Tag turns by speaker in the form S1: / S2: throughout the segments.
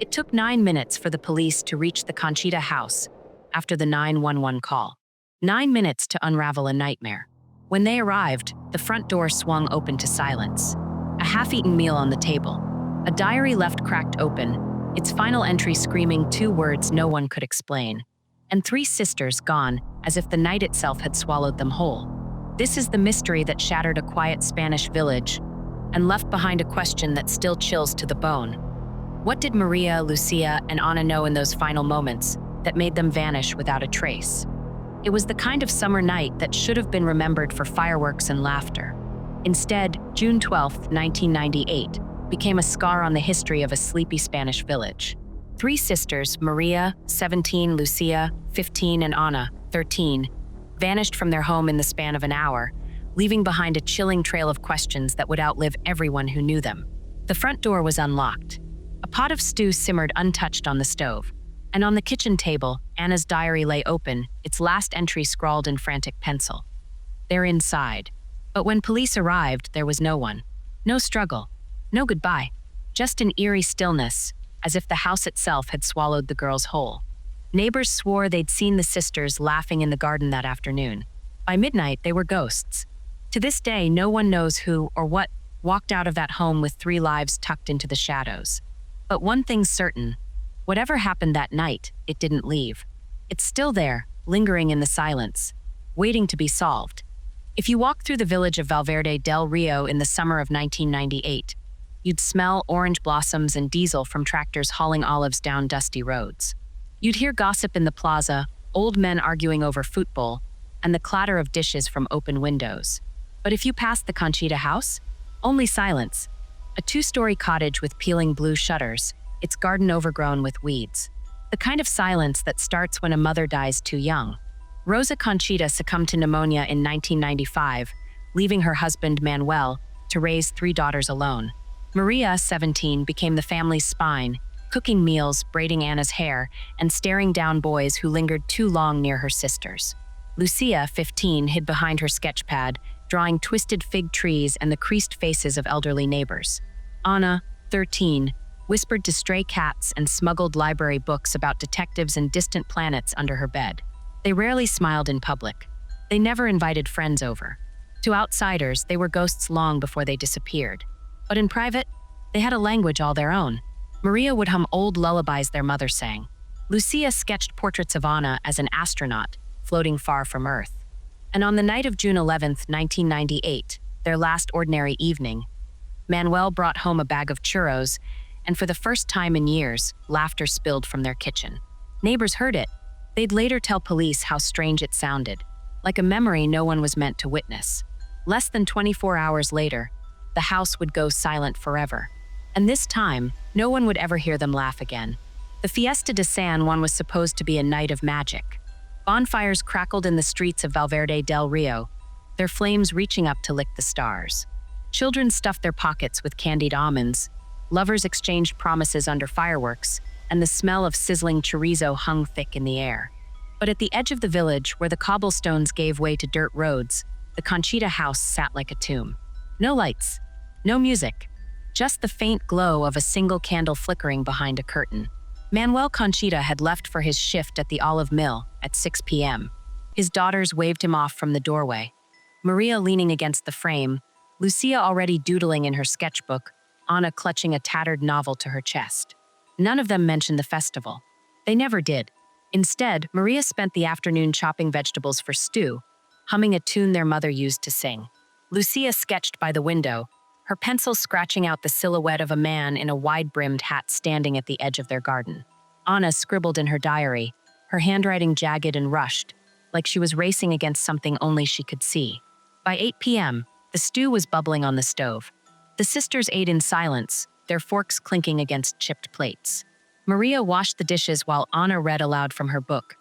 S1: It took 9 minutes for the police to reach the Conchita house after the 911 call. 9 minutes to unravel a nightmare. When they arrived, the front door swung open to silence. A half-eaten meal on the table. A diary left cracked open, its final entry screaming 2 words no one could explain. And 3 sisters gone, as if the night itself had swallowed them whole. This is the mystery that shattered a quiet Spanish village and left behind a question that still chills to the bone. What did Maria, Lucia, and Ana know in those final moments that made them vanish without a trace? It was the kind of summer night that should have been remembered for fireworks and laughter. Instead, June 12, 1998, became a scar on the history of a sleepy Spanish village. 3 sisters, Maria, 17, Lucia, 15, and Ana, 13, vanished from their home in the span of an hour, leaving behind a chilling trail of questions that would outlive everyone who knew them. The front door was unlocked. A pot of stew simmered untouched on the stove, and on the kitchen table, Anna's diary lay open, its last entry scrawled in frantic pencil. They're inside. But when police arrived, there was no one. No struggle. No goodbye. Just an eerie stillness, as if the house itself had swallowed the girls whole. Neighbors swore they'd seen the sisters laughing in the garden that afternoon. By midnight, they were ghosts. To this day, no one knows who or what walked out of that home with 3 lives tucked into the shadows. But one thing's certain. Whatever happened that night, it didn't leave. It's still there, lingering in the silence, waiting to be solved. If you walk through the village of Valverde del Rio in the summer of 1998, you'd smell orange blossoms and diesel from tractors hauling olives down dusty roads. You'd hear gossip in the plaza, old men arguing over football, and the clatter of dishes from open windows. But if you pass the Conchita house, only silence. A 2-story cottage with peeling blue shutters, its garden overgrown with weeds. The kind of silence that starts when a mother dies too young. Rosa Conchita succumbed to pneumonia in 1995, leaving her husband Manuel to raise 3 daughters alone. Maria, 17, became the family's spine, cooking meals, braiding Anna's hair, and staring down boys who lingered too long near her sisters. Lucia, 15, hid behind her sketch pad, drawing twisted fig trees and the creased faces of elderly neighbors. Ana, 13, whispered to stray cats and smuggled library books about detectives and distant planets under her bed. They rarely smiled in public. They never invited friends over. To outsiders, they were ghosts long before they disappeared. But in private, they had a language all their own. Maria would hum old lullabies their mother sang. Lucia sketched portraits of Ana as an astronaut, floating far from Earth. And on the night of June 11, 1998, their last ordinary evening, Manuel brought home a bag of churros, and for the first time in years, laughter spilled from their kitchen. Neighbors heard it. They'd later tell police how strange it sounded, like a memory no one was meant to witness. Less than 24 hours later, the house would go silent forever. And this time, no one would ever hear them laugh again. The Fiesta de San Juan was supposed to be a night of magic. Bonfires crackled in the streets of Valverde del Rio, their flames reaching up to lick the stars. Children stuffed their pockets with candied almonds, lovers exchanged promises under fireworks, and the smell of sizzling chorizo hung thick in the air. But at the edge of the village, where the cobblestones gave way to dirt roads, the Conchita house sat like a tomb. No lights, no music, just the faint glow of a single candle flickering behind a curtain. Manuel Conchita had left for his shift at the olive mill at 6 p.m. His daughters waved him off from the doorway. Maria leaning against the frame, Lucia already doodling in her sketchbook, Ana clutching a tattered novel to her chest. None of them mentioned the festival. They never did. Instead, Maria spent the afternoon chopping vegetables for stew, humming a tune their mother used to sing. Lucia sketched by the window, her pencil scratching out the silhouette of a man in a wide-brimmed hat standing at the edge of their garden. Ana scribbled in her diary, her handwriting jagged and rushed, like she was racing against something only she could see. By 8 p.m., the stew was bubbling on the stove. The sisters ate in silence, their forks clinking against chipped plates. Maria washed the dishes while Ana read aloud from her book,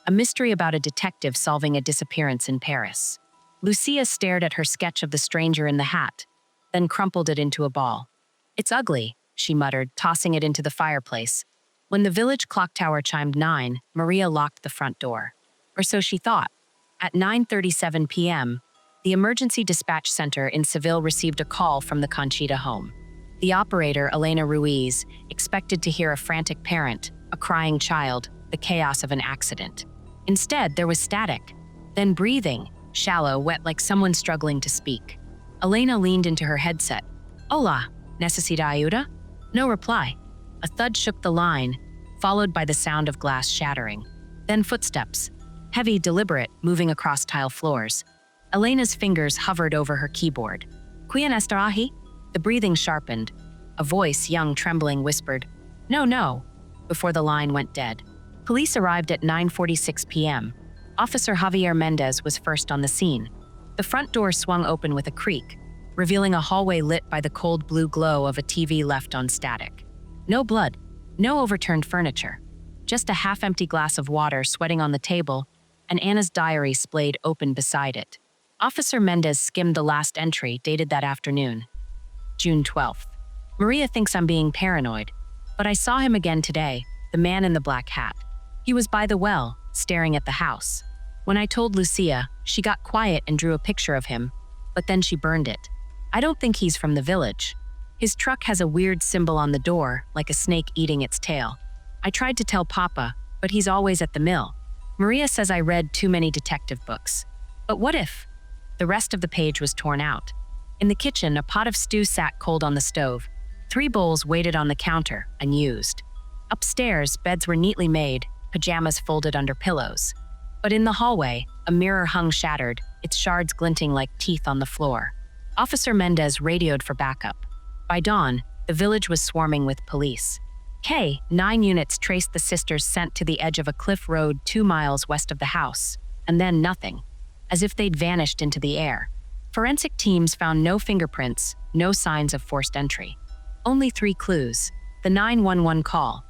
S1: a mystery about a detective solving a disappearance in Paris. Lucia stared at her sketch of the stranger in the hat, then crumpled it into a ball. "It's ugly," she muttered, tossing it into the fireplace. When the village clock tower chimed 9, Maria locked the front door. Or so she thought. At 9:37 p.m., the emergency dispatch center in Seville received a call from the Conchita home. The operator, Elena Ruiz, expected to hear a frantic parent, a crying child, the chaos of an accident. Instead, there was static, then breathing, shallow, wet like someone struggling to speak. Elena leaned into her headset. Hola, necesita ayuda? No reply. A thud shook the line, followed by the sound of glass shattering. Then footsteps, heavy, deliberate, moving across tile floors. Elena's fingers hovered over her keyboard. ¿Quién está ahí? The breathing sharpened. A voice, young, trembling, whispered, No, no, before the line went dead. Police arrived at 9:46 p.m. Officer Javier Mendez was first on the scene. The front door swung open with a creak, revealing a hallway lit by the cold blue glow of a TV left on static. No blood, no overturned furniture, just a half-empty glass of water sweating on the table, and Anna's diary splayed open beside it. Officer Mendez skimmed the last entry, dated that afternoon. June 12th. Maria thinks I'm being paranoid, but I saw him again today, the man in the black hat. He was by the well, staring at the house. When I told Lucia, she got quiet and drew a picture of him, but then she burned it. I don't think he's from the village. His truck has a weird symbol on the door, like a snake eating its tail. I tried to tell Papa, but he's always at the mill. Maria says I read too many detective books. But what if? The rest of the page was torn out. In the kitchen, a pot of stew sat cold on the stove. 3 bowls waited on the counter, unused. Upstairs, beds were neatly made, pajamas folded under pillows. But in the hallway, a mirror hung shattered, its shards glinting like teeth on the floor. Officer Mendez radioed for backup. By dawn, the village was swarming with police. 9 units traced the sisters sent to the edge of a cliff road 2 miles west of the house, and then nothing, as if they'd vanished into the air. Forensic teams found no fingerprints, no signs of forced entry. Only 3 clues. The 911 call.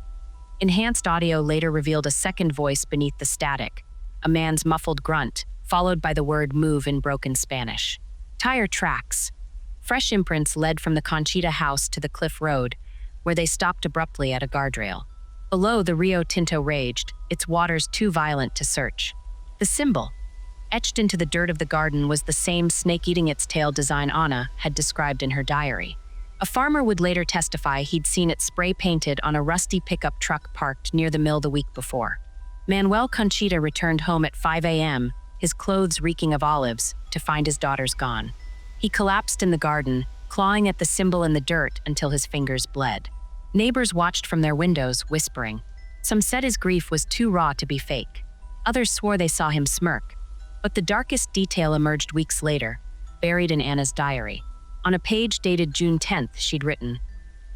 S1: Enhanced audio later revealed a second voice beneath the static, a man's muffled grunt, followed by the word move in broken Spanish. Tire tracks. Fresh imprints led from the Conchita house to the cliff road, where they stopped abruptly at a guardrail. Below, the Rio Tinto raged, its waters too violent to search. The symbol, etched into the dirt of the garden, was the same snake-eating-its-tail design Anna had described in her diary. A farmer would later testify he'd seen it spray-painted on a rusty pickup truck parked near the mill the week before. Manuel Conchita returned home at 5 a.m., his clothes reeking of olives, to find his daughters gone. He collapsed in the garden, clawing at the symbol in the dirt until his fingers bled. Neighbors watched from their windows, whispering. Some said his grief was too raw to be fake. Others swore they saw him smirk. But the darkest detail emerged weeks later, buried in Anna's diary. On a page dated June 10th, she'd written,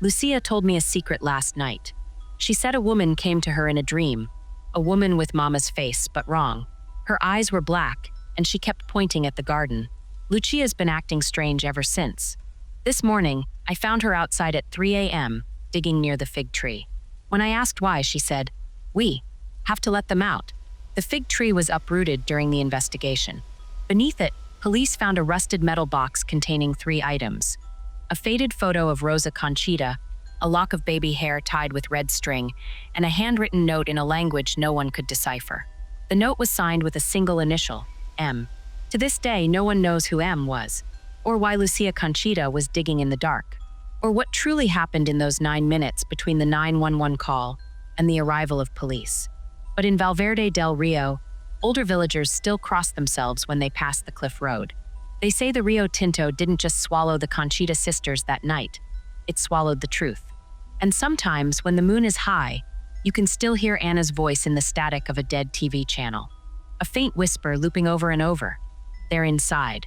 S1: Lucia told me a secret last night. She said a woman came to her in a dream, a woman with Mama's face, but wrong. Her eyes were black, and she kept pointing at the garden. Lucia's been acting strange ever since. This morning, I found her outside at 3 a.m., digging near the fig tree. When I asked why, she said, We have to let them out. The fig tree was uprooted during the investigation. Beneath it, police found a rusted metal box containing 3 items. A faded photo of Rosa Conchita, a lock of baby hair tied with red string, and a handwritten note in a language no one could decipher. The note was signed with a single initial, M. To this day, no one knows who M was, or why Lucia Conchita was digging in the dark, or what truly happened in those 9 minutes between the 911 call and the arrival of police. But in Valverde del Rio, older villagers still cross themselves when they pass the cliff road. They say the Rio Tinto didn't just swallow the Conchita sisters that night, it swallowed the truth. And sometimes, when the moon is high, you can still hear Anna's voice in the static of a dead TV channel. A faint whisper looping over and over. They're inside.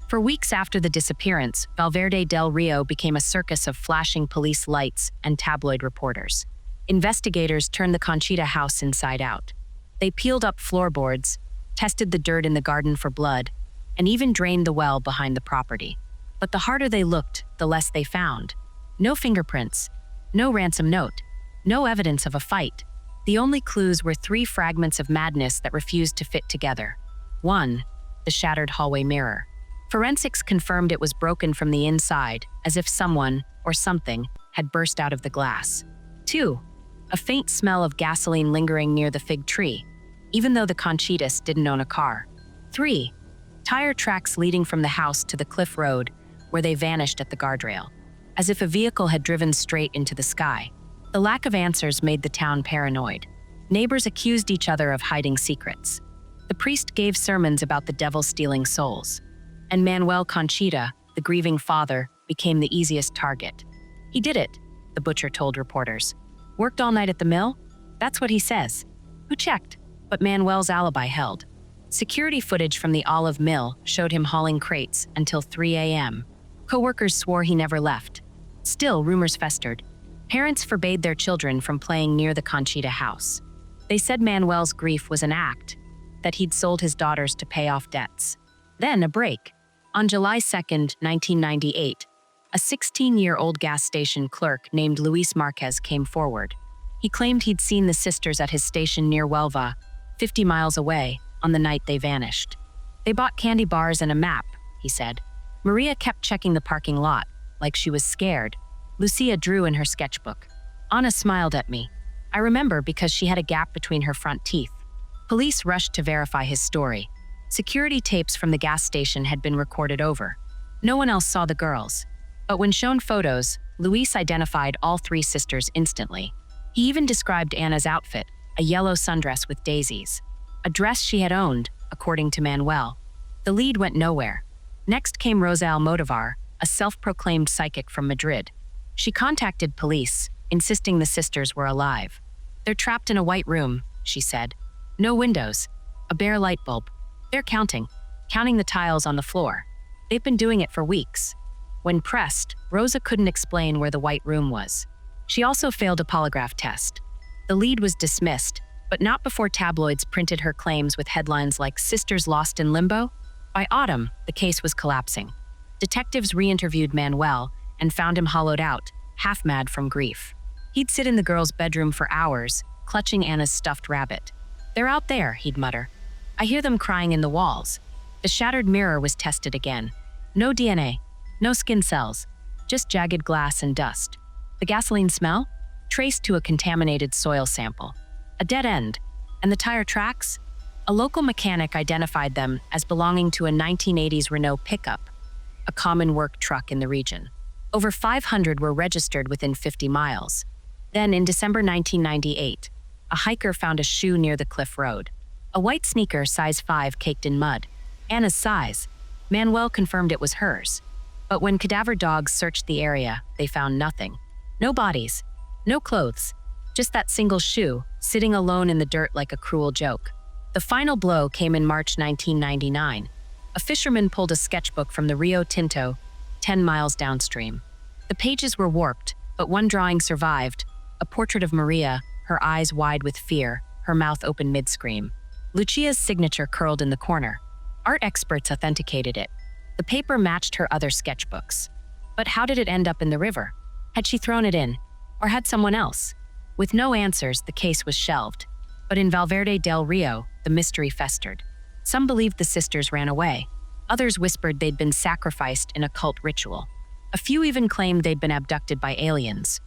S1: For weeks after the disappearance, Valverde del Rio became a circus of flashing police lights and tabloid reporters. Investigators turned the Conchita house inside out. They peeled up floorboards, tested the dirt in the garden for blood, and even drained the well behind the property. But the harder they looked, the less they found. No fingerprints, no ransom note, no evidence of a fight. The only clues were 3 fragments of madness that refused to fit together. 1, the shattered hallway mirror. Forensics confirmed it was broken from the inside, as if someone, or something, had burst out of the glass. 2, a faint smell of gasoline lingering near the fig tree, even though the Conchitas didn't own a car. 3, tire tracks leading from the house to the cliff road, where they vanished at the guardrail. as if a vehicle had driven straight into the sky. The lack of answers made the town paranoid. Neighbors accused each other of hiding secrets. The priest gave sermons about the devil stealing souls. And Manuel Conchita, the grieving father, became the easiest target. "He did it," the butcher told reporters. "Worked all night at the mill? That's what he says." Who checked? But Manuel's alibi held. Security footage from the olive mill showed him hauling crates until 3 a.m. Co-workers swore he never left. Still, rumors festered. Parents forbade their children from playing near the Conchita house. They said Manuel's grief was an act, that he'd sold his daughters to pay off debts. Then a break. On July 2, 1998, a 16-year-old gas station clerk named Luis Marquez came forward. He claimed he'd seen the sisters at his station near Huelva, 50 miles away, on the night they vanished. "They bought candy bars and a map," he said. "Maria kept checking the parking lot, like she was scared." Lucia drew in her sketchbook. "Ana smiled at me. I remember because she had a gap between her front teeth." Police rushed to verify his story. Security tapes from the gas station had been recorded over. No one else saw the girls. But when shown photos, Luis identified all three sisters instantly. He even described Anna's outfit, a yellow sundress with daisies. A dress she had owned, according to Manuel. The lead went nowhere. Next came Rosa Almodovar, a self-proclaimed psychic from Madrid. She contacted police, insisting the sisters were alive. "They're trapped in a white room," she said. "No windows, a bare light bulb. They're counting the tiles on the floor. They've been doing it for weeks." When pressed, Rosa couldn't explain where the white room was. She also failed a polygraph test. The lead was dismissed, but not before tabloids printed her claims with headlines like "Sisters Lost in Limbo." By autumn, the case was collapsing. Detectives re-interviewed Manuel and found him hollowed out, half-mad from grief. He'd sit in the girl's bedroom for hours, clutching Anna's stuffed rabbit. "They're out there," he'd mutter. "I hear them crying in the walls." The shattered mirror was tested again. No DNA, no skin cells, just jagged glass and dust. The gasoline smell? Traced to a contaminated soil sample. A dead end. And the tire tracks? A local mechanic identified them as belonging to a 1980s Renault pickup, a common work truck in the region. Over 500 were registered within 50 miles. Then, in December 1998, a hiker found a shoe near the cliff road. A white sneaker, size 5, caked in mud. Anna's size. Manuel confirmed it was hers. But when cadaver dogs searched the area, they found nothing. No bodies, no clothes, just that single shoe, sitting alone in the dirt like a cruel joke. The final blow came in March 1999. A fisherman pulled a sketchbook from the Rio Tinto, 10 miles downstream. The pages were warped, but one drawing survived, a portrait of Maria, her eyes wide with fear, her mouth open mid-scream. Lucia's signature curled in the corner. Art experts authenticated it. The paper matched her other sketchbooks. But how did it end up in the river? Had she thrown it in? Or had someone else? With no answers, the case was shelved. But in Valverde del Rio, the mystery festered. Some believed the sisters ran away. Others whispered they'd been sacrificed in a cult ritual. A few even claimed they'd been abducted by aliens.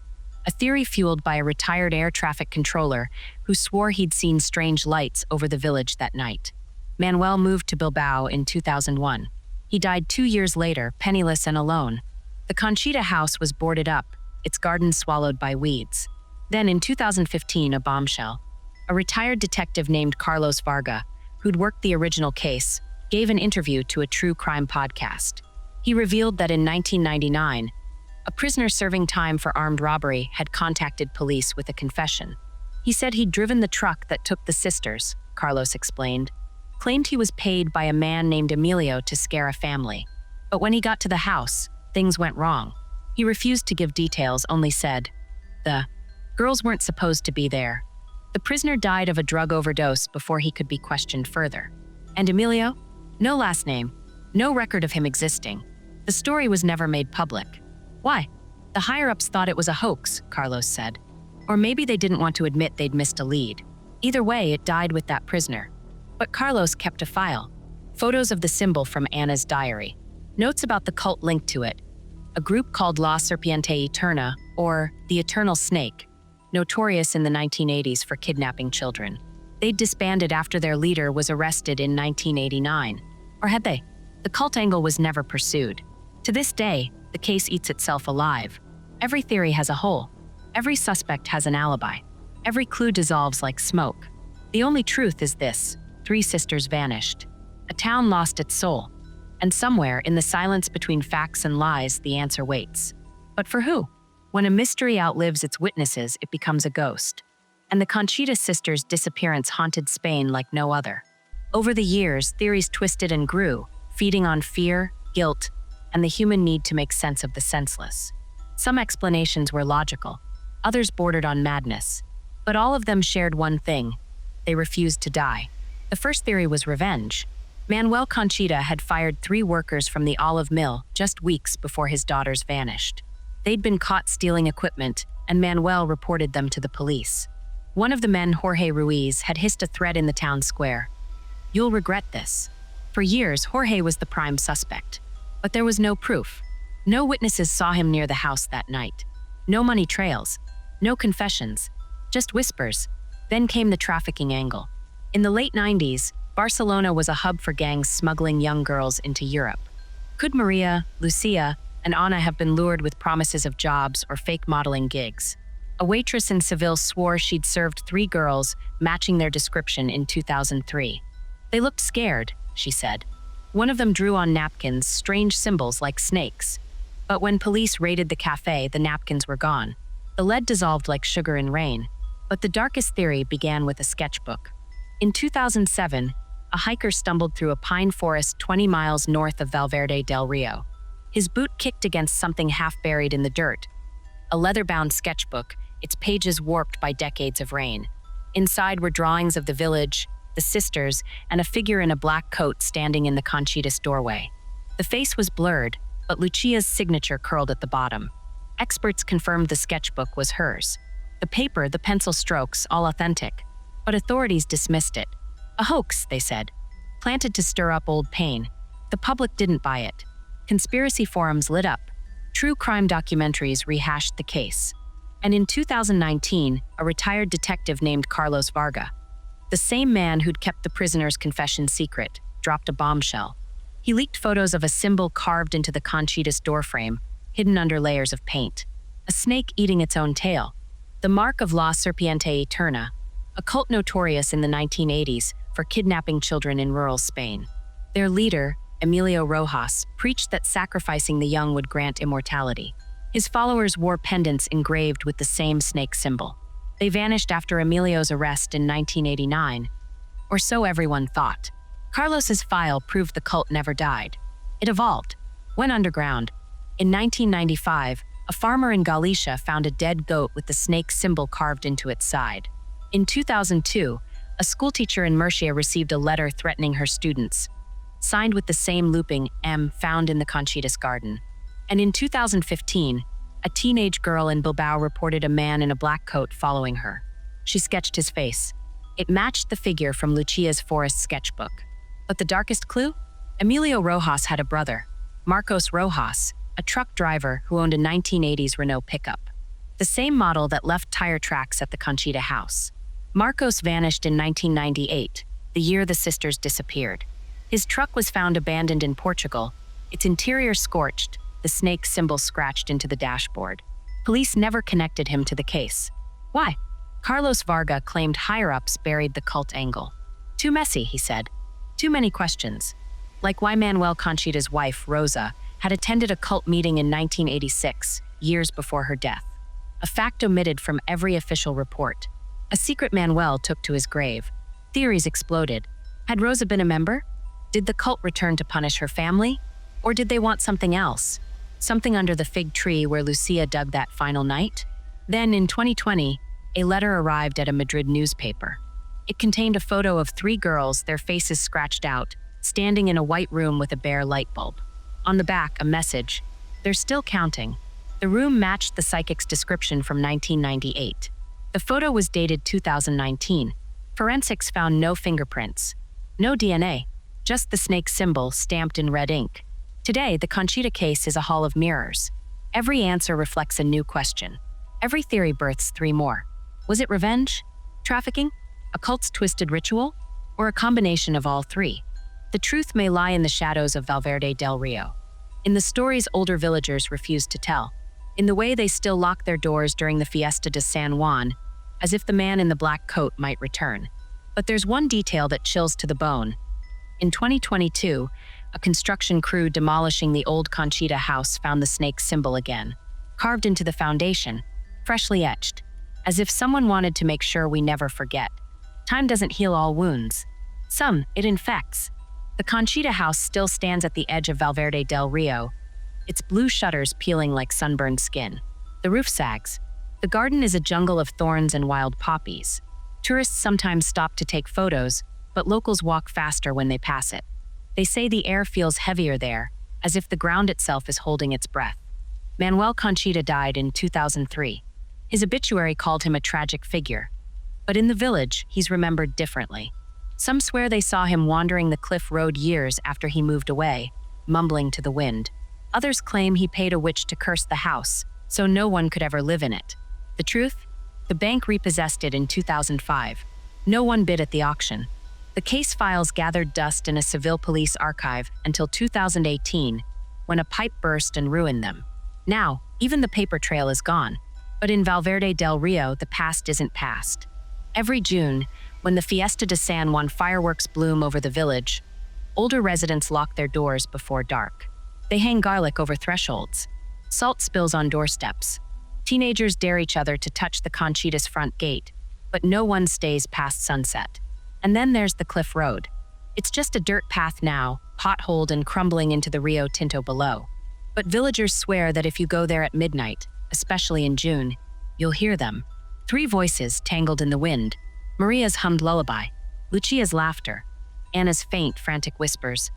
S1: A theory fueled by a retired air traffic controller who swore he'd seen strange lights over the village that night. Manuel moved to Bilbao in 2001. He died 2 years later, penniless and alone. The Conchita house was boarded up, its garden swallowed by weeds. Then in 2015, a bombshell. A retired detective named Carlos Varga, who'd worked the original case, gave an interview to a true crime podcast. He revealed that in 1999, a prisoner serving time for armed robbery had contacted police with a confession. He said he'd driven the truck that took the sisters, Carlos explained, claimed he was paid by a man named Emilio to scare a family. But when he got to the house, things went wrong. He refused to give details, only said, "The girls weren't supposed to be there." The prisoner died of a drug overdose before he could be questioned further. And Emilio? No last name, no record of him existing. The story was never made public. Why? The higher-ups thought it was a hoax, Carlos said. Or maybe they didn't want to admit they'd missed a lead. Either way, it died with that prisoner. But Carlos kept a file. Photos of the symbol from Anna's diary. Notes about the cult linked to it. A group called La Serpiente Eterna, or the Eternal Snake, notorious in the 1980s for kidnapping children. They'd disbanded after their leader was arrested in 1989. Or had they? The cult angle was never pursued. To this day, The case eats itself alive. Every theory has a hole. Every suspect has an alibi. Every clue dissolves like smoke. The only truth is this: 3 sisters vanished. A town lost its soul. And somewhere, in the silence between facts and lies, the answer waits. But for who? When a mystery outlives its witnesses, it becomes a ghost. And the Conchita sisters' disappearance haunted Spain like no other. Over the years, theories twisted and grew, feeding on fear, guilt, and the human need to make sense of the senseless. Some explanations were logical, others bordered on madness. But all of them shared one thing: they refused to die. The first theory was revenge. Manuel Conchita had fired 3 workers from the olive mill just weeks before his daughters vanished. They'd been caught stealing equipment, and Manuel reported them to the police. One of the men, Jorge Ruiz, had hissed a threat in the town square. "You'll regret this." For years, Jorge was the prime suspect. But there was no proof. No witnesses saw him near the house that night. No money trails. No confessions. Just whispers. Then came the trafficking angle. In the late 90s, Barcelona was a hub for gangs smuggling young girls into Europe. Could Maria, Lucia, and Ana have been lured with promises of jobs or fake modeling gigs? A waitress in Seville swore she'd served 3 girls, matching their description in 2003. "They looked scared," she said. One of them drew on napkins strange symbols like snakes. But when police raided the cafe, the napkins were gone. The lead dissolved like sugar in rain. But the darkest theory began with a sketchbook. In 2007, a hiker stumbled through a pine forest 20 miles north of Valverde del Rio. His boot kicked against something half buried in the dirt. A leather-bound sketchbook, its pages warped by decades of rain. Inside were drawings of the village, the sisters, and a figure in a black coat standing in the Conchita's doorway. The face was blurred, but Lucia's signature curled at the bottom. Experts confirmed the sketchbook was hers. The paper, the pencil strokes, all authentic. But authorities dismissed it. A hoax, they said, planted to stir up old pain. The public didn't buy it. Conspiracy forums lit up. True crime documentaries rehashed the case. And in 2019, a retired detective named Carlos Varga, the same man who'd kept the prisoner's confession secret, dropped a bombshell. He leaked photos of a symbol carved into the Conchita's doorframe, hidden under layers of paint. A snake eating its own tail. The mark of La Serpiente Eterna, a cult notorious in the 1980s for kidnapping children in rural Spain. Their leader, Emilio Rojas, preached that sacrificing the young would grant immortality. His followers wore pendants engraved with the same snake symbol. They vanished after Emilio's arrest in 1989, or so everyone thought. Carlos's file proved the cult never died. It evolved, went underground. In 1995, a farmer in Galicia found a dead goat with the snake symbol carved into its side. In 2002, a schoolteacher in Murcia received a letter threatening her students, signed with the same looping M found in the Conchita's garden. And in 2015, a teenage girl in Bilbao reported a man in a black coat following her. She sketched his face. It matched the figure from Lucia's forest sketchbook. But the darkest clue? Emilio Rojas had a brother, Marcos Rojas, a truck driver who owned a 1980s Renault pickup, the same model that left tire tracks at the Conchita house. Marcos vanished in 1998, the year the sisters disappeared. His truck was found abandoned in Portugal, its interior scorched, the snake symbol scratched into the dashboard. Police never connected him to the case. Why? Carlos Varga claimed higher-ups buried the cult angle. Too messy, he said. Too many questions. Like why Manuel Conchita's wife, Rosa, had attended a cult meeting in 1986, years before her death. A fact omitted from every official report. A secret Manuel took to his grave. Theories exploded. Had Rosa been a member? Did the cult return to punish her family? Or did they want something else? Something under the fig tree where Lucia dug that final night? Then, in 2020, a letter arrived at a Madrid newspaper. It contained a photo of 3 girls, their faces scratched out, standing in a white room with a bare light bulb. On the back, a message. They're still counting. The room matched the psychic's description from 1998. The photo was dated 2019. Forensics found no fingerprints, no DNA, just the snake symbol stamped in red ink. Today, the Conchita case is a hall of mirrors. Every answer reflects a new question. Every theory births 3 more. Was it revenge? Trafficking? A cult's twisted ritual? Or a combination of all 3? The truth may lie in the shadows of Valverde del Rio. In the stories older villagers refused to tell. In the way they still lock their doors during the Fiesta de San Juan, as if the man in the black coat might return. But there's one detail that chills to the bone. In 2022, a construction crew demolishing the old Conchita house found the snake's symbol again, carved into the foundation, freshly etched, as if someone wanted to make sure we never forget. Time doesn't heal all wounds. Some, it infects. The Conchita house still stands at the edge of Valverde del Rio, its blue shutters peeling like sunburned skin. The roof sags. The garden is a jungle of thorns and wild poppies. Tourists sometimes stop to take photos, but locals walk faster when they pass it. They say the air feels heavier there, as if the ground itself is holding its breath. Manuel Conchita died in 2003. His obituary called him a tragic figure. But in the village, he's remembered differently. Some swear they saw him wandering the cliff road years after he moved away, mumbling to the wind. Others claim he paid a witch to curse the house, so no one could ever live in it. The truth? The bank repossessed it in 2005. No one bid at the auction. The case files gathered dust in a Seville police archive until 2018, when a pipe burst and ruined them. Now, even the paper trail is gone. But in Valverde del Rio, the past isn't past. Every June, when the Fiesta de San Juan fireworks bloom over the village, older residents lock their doors before dark. They hang garlic over thresholds. Salt spills on doorsteps. Teenagers dare each other to touch the Conchita's front gate, but no one stays past sunset. And then there's the cliff road. It's just a dirt path now, potholed and crumbling into the Rio Tinto below. But villagers swear that if you go there at midnight, especially in June, you'll hear them. 3 voices tangled in the wind. Maria's hummed lullaby, Lucia's laughter, Anna's faint, frantic whispers.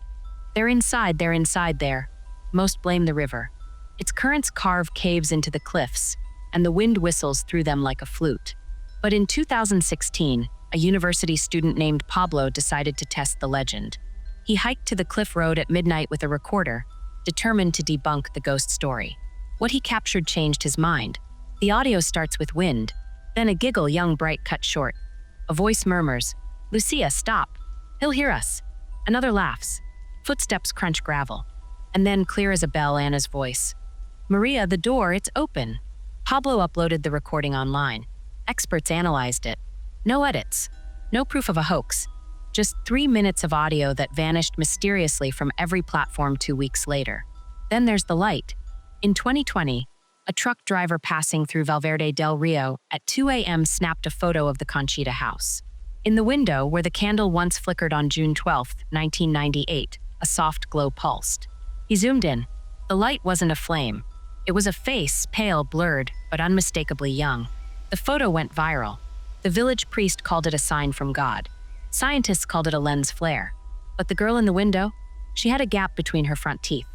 S1: They're inside there. Most blame the river. Its currents carve caves into the cliffs, and the wind whistles through them like a flute. But in 2016, a university student named Pablo decided to test the legend. He hiked to the cliff road at midnight with a recorder, determined to debunk the ghost story. What he captured changed his mind. The audio starts with wind, then a giggle young Bright cut short. A voice murmurs, "Lucia, stop. He'll hear us." Another laughs. Footsteps crunch gravel. And then, clear as a bell, Anna's voice. "Maria, the door, it's open." Pablo uploaded the recording online. Experts analyzed it. No edits. No proof of a hoax. Just 3 minutes of audio that vanished mysteriously from every platform 2 weeks later. Then there's the light. In 2020, a truck driver passing through Valverde del Rio at 2 a.m. snapped a photo of the Conchita house. In the window, where the candle once flickered on June 12, 1998, a soft glow pulsed. He zoomed in. The light wasn't a flame. It was a face, pale, blurred, but unmistakably young. The photo went viral. The village priest called it a sign from God. Scientists called it a lens flare. But the girl in the window? She had a gap between her front teeth.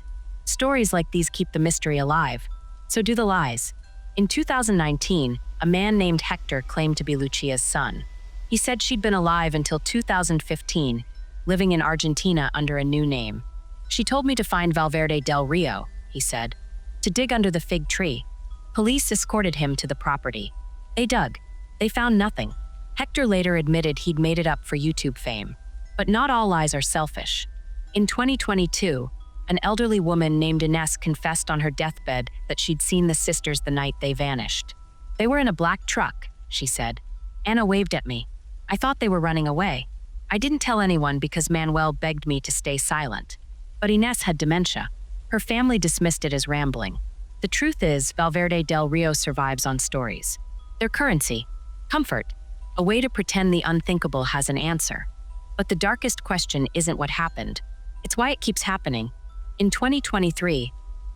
S1: Stories like these keep the mystery alive. So do the lies. In 2019, a man named Hector claimed to be Lucia's son. He said she'd been alive until 2015, living in Argentina under a new name. "She told me to find Valverde del Rio," he said, "to dig under the fig tree." Police escorted him to the property. They dug. They found nothing. Hector later admitted he'd made it up for YouTube fame. But not all lies are selfish. In 2022, an elderly woman named Ines confessed on her deathbed that she'd seen the sisters the night they vanished. "They were in a black truck," she said. "Anna waved at me. I thought they were running away. I didn't tell anyone because Manuel begged me to stay silent." But Ines had dementia. Her family dismissed it as rambling. The truth is, Valverde del Rio survives on stories. Their currency, comfort, a way to pretend the unthinkable has an answer. But the darkest question isn't what happened. It's why it keeps happening. In 2023,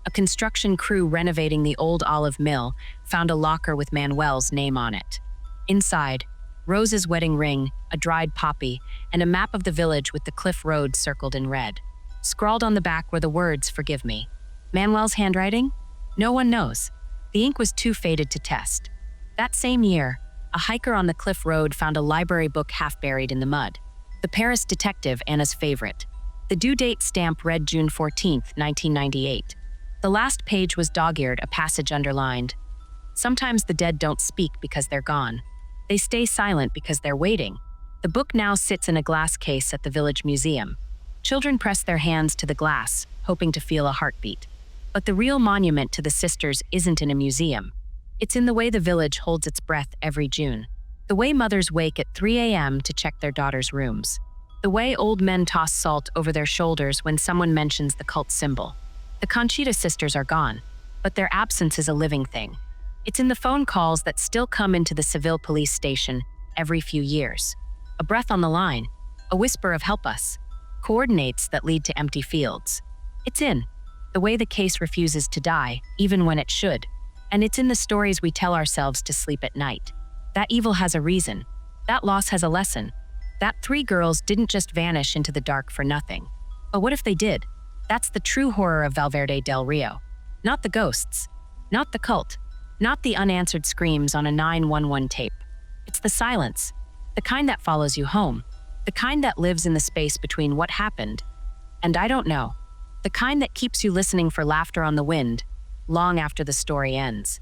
S1: a construction crew renovating the old olive mill found a locker with Manuel's name on it. Inside, Rose's wedding ring, a dried poppy, and a map of the village with the cliff road circled in red. Scrawled on the back were the words, "Forgive me." Manuel's handwriting? No one knows. The ink was too faded to test. That same year, a hiker on the cliff road found a library book half buried in the mud. The Paris detective, Anna's favorite. The due date stamp read June 14, 1998. The last page was dog-eared, a passage underlined. "Sometimes the dead don't speak because they're gone. They stay silent because they're waiting." The book now sits in a glass case at the village museum. Children press their hands to the glass, hoping to feel a heartbeat. But the real monument to the sisters isn't in a museum. It's in the way the village holds its breath every June. The way mothers wake at 3 a.m. to check their daughters' rooms. The way old men toss salt over their shoulders when someone mentions the cult symbol. The Conchita sisters are gone, but their absence is a living thing. It's in the phone calls that still come into the Seville police station every few years. A breath on the line, a whisper of help us, coordinates that lead to empty fields. It's in the way the case refuses to die, even when it should. And it's in the stories we tell ourselves to sleep at night. That evil has a reason. That loss has a lesson. That 3 girls didn't just vanish into the dark for nothing. But what if they did? That's the true horror of Valverde del Rio. Not the ghosts. Not the cult. Not the unanswered screams on a 911 tape. It's the silence. The kind that follows you home. The kind that lives in the space between what happened and I don't know. The kind that keeps you listening for laughter on the wind, long after the story ends.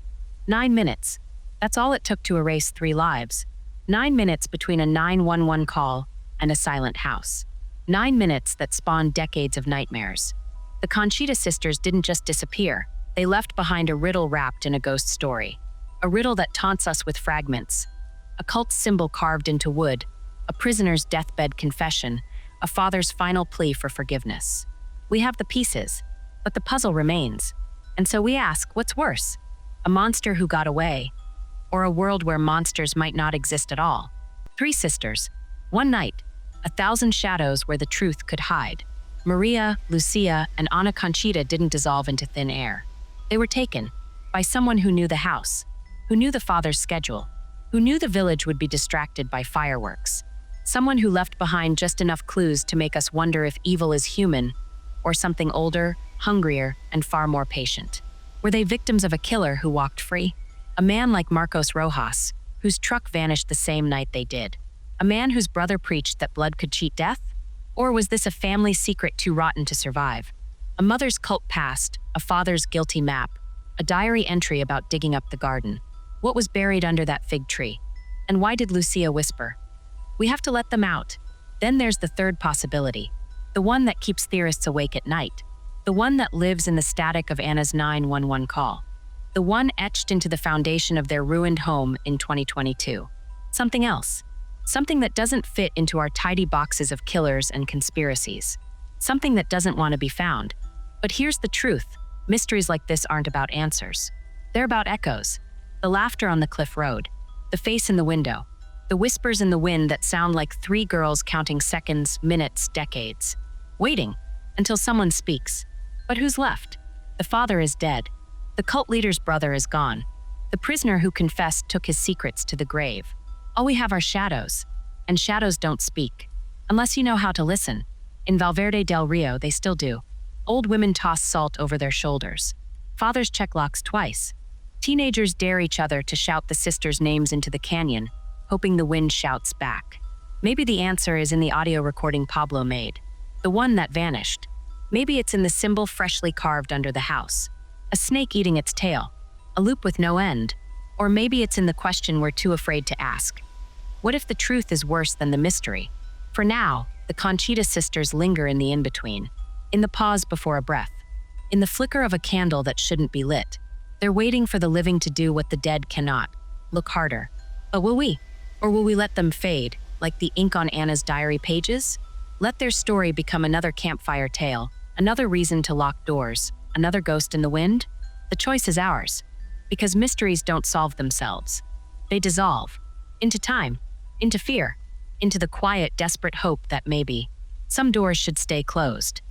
S1: 9 minutes. That's all it took to erase 3 lives. 9 minutes between a 911 call and a silent house. 9 minutes that spawned decades of nightmares. The Conchita sisters didn't just disappear. They left behind a riddle wrapped in a ghost story. A riddle that taunts us with fragments. A cult symbol carved into wood. A prisoner's deathbed confession. A father's final plea for forgiveness. We have the pieces, but the puzzle remains. And so we ask, what's worse? A monster who got away, or a world where monsters might not exist at all? 3 sisters, 1 night, 1,000 shadows where the truth could hide. Maria, Lucia, and Ana Conchita didn't dissolve into thin air. They were taken by someone who knew the house, who knew the father's schedule, who knew the village would be distracted by fireworks. Someone who left behind just enough clues to make us wonder if evil is human, or something older, hungrier, and far more patient. Were they victims of a killer who walked free? A man like Marcos Rojas, whose truck vanished the same night they did. A man whose brother preached that blood could cheat death? Or was this a family secret too rotten to survive? A mother's cult past, a father's guilty map, a diary entry about digging up the garden. What was buried under that fig tree? And why did Lucia whisper? We have to let them out. Then there's the third possibility. The one that keeps theorists awake at night. The one that lives in the static of Anna's 911 call. The one etched into the foundation of their ruined home in 2022. Something else. Something that doesn't fit into our tidy boxes of killers and conspiracies. Something that doesn't want to be found. But here's the truth. Mysteries like this aren't about answers. They're about echoes. The laughter on the cliff road. The face in the window. The whispers in the wind that sound like 3 girls counting seconds, minutes, decades. Waiting until someone speaks. But who's left? The father is dead. The cult leader's brother is gone. The prisoner who confessed took his secrets to the grave. All we have are shadows. And shadows don't speak. Unless you know how to listen. In Valverde del Rio, they still do. Old women toss salt over their shoulders. Fathers check locks twice. Teenagers dare each other to shout the sisters' names into the canyon, hoping the wind shouts back. Maybe the answer is in the audio recording Pablo made. The one that vanished. Maybe it's in the symbol freshly carved under the house. A snake eating its tail. A loop with no end. Or maybe it's in the question we're too afraid to ask. What if the truth is worse than the mystery? For now, the Conchita sisters linger in the in-between. In the pause before a breath. In the flicker of a candle that shouldn't be lit. They're waiting for the living to do what the dead cannot. Look harder. But will we? Or will we let them fade, like the ink on Anna's diary pages? Let their story become another campfire tale, another reason to lock doors, another ghost in the wind? The choice is ours. Because mysteries don't solve themselves. They dissolve. Into time. Into fear. Into the quiet, desperate hope that maybe some doors should stay closed.